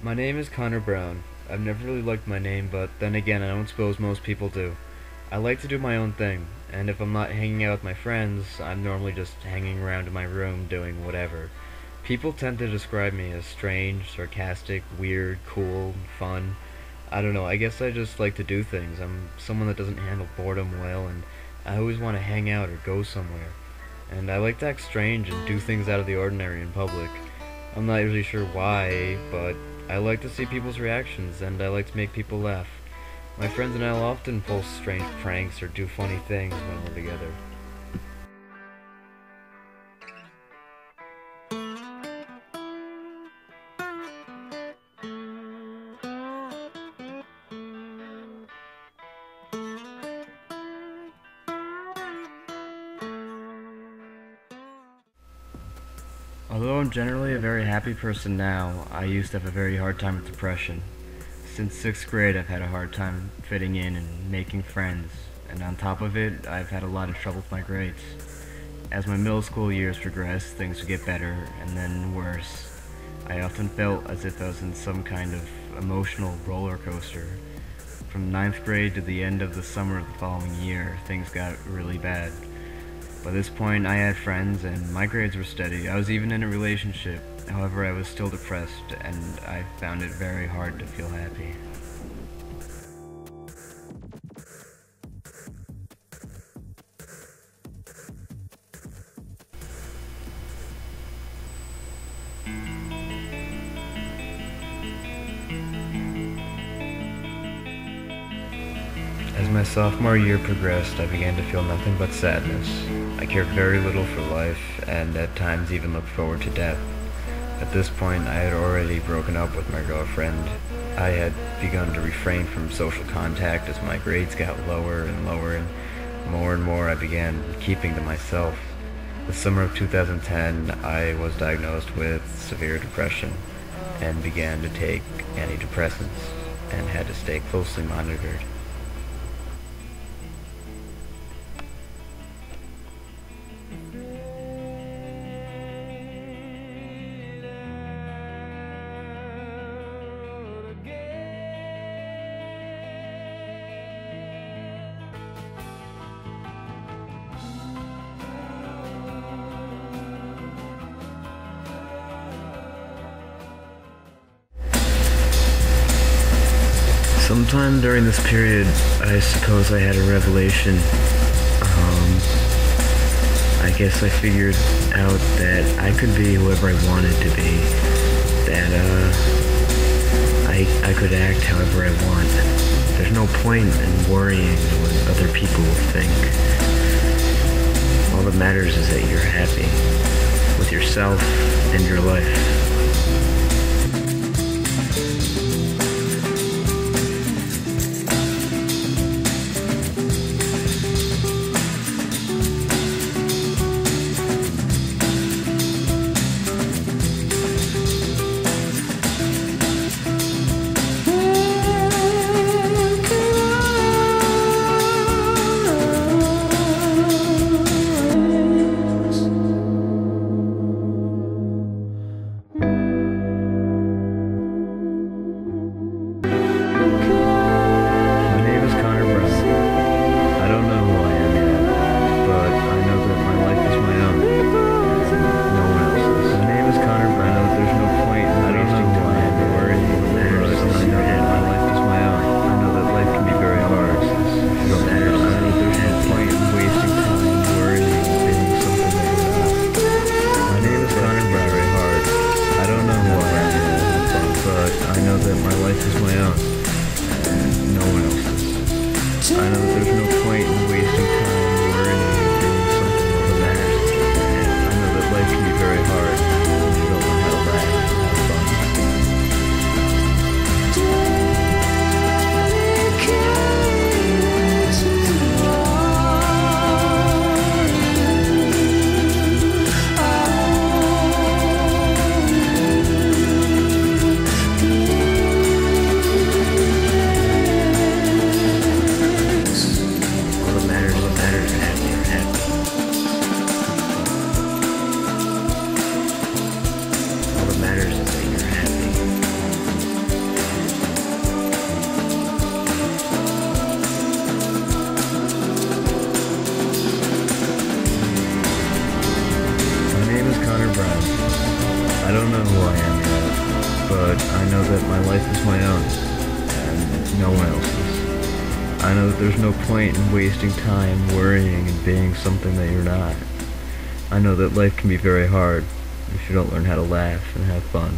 My name is Conor Browne. I've never really liked my name, but then again, I don't suppose most people do. I like to do my own thing, and if I'm not hanging out with my friends, I'm normally just hanging around in my room doing whatever. People tend to describe me as strange, sarcastic, weird, cool, fun. I don't know, I guess I just like to do things. I'm someone that doesn't handle boredom well, and I always want to hang out or go somewhere. And I like to act strange and do things out of the ordinary in public. I'm not really sure why, but I like to see people's reactions, and I like to make people laugh. My friends and I will often pull strange pranks or do funny things when we're together. Although I'm generally a very happy person now, I used to have a very hard time with depression. Since 6th grade, I've had a hard time fitting in and making friends, and on top of it, I've had a lot of trouble with my grades. As my middle school years progressed, things would get better, and then worse. I often felt as if I was in some kind of emotional roller coaster. From 9th grade to the end of the summer of the following year, things got really bad. By this point, I had friends, and my grades were steady. I was even in a relationship. However, I was still depressed, and I found it very hard to feel happy. As my sophomore year progressed, I began to feel nothing but sadness. I cared very little for life, and at times even looked forward to death. At this point, I had already broken up with my girlfriend. I had begun to refrain from social contact as my grades got lower and lower, and more I began keeping to myself. The summer of 2010, I was diagnosed with severe depression and began to take antidepressants and had to stay closely monitored. Sometime during this period, I suppose I had a revelation. I guess I figured out that I could be whoever I wanted to be. That, I could act however I want. There's no point in worrying what other people will think. All that matters is that you're happy with yourself and your life. I know that my life is my own, and no one else's. I know that there's no point in wasting time worrying and doing something that matters. I know that life can be very hard when you don't know how to laugh and have fun. don't know who I am yet, but I know that my life is my own, and no one else's. I know that there's no point in wasting time worrying and being something that you're not. I know that life can be very hard if you don't learn how to laugh and have fun.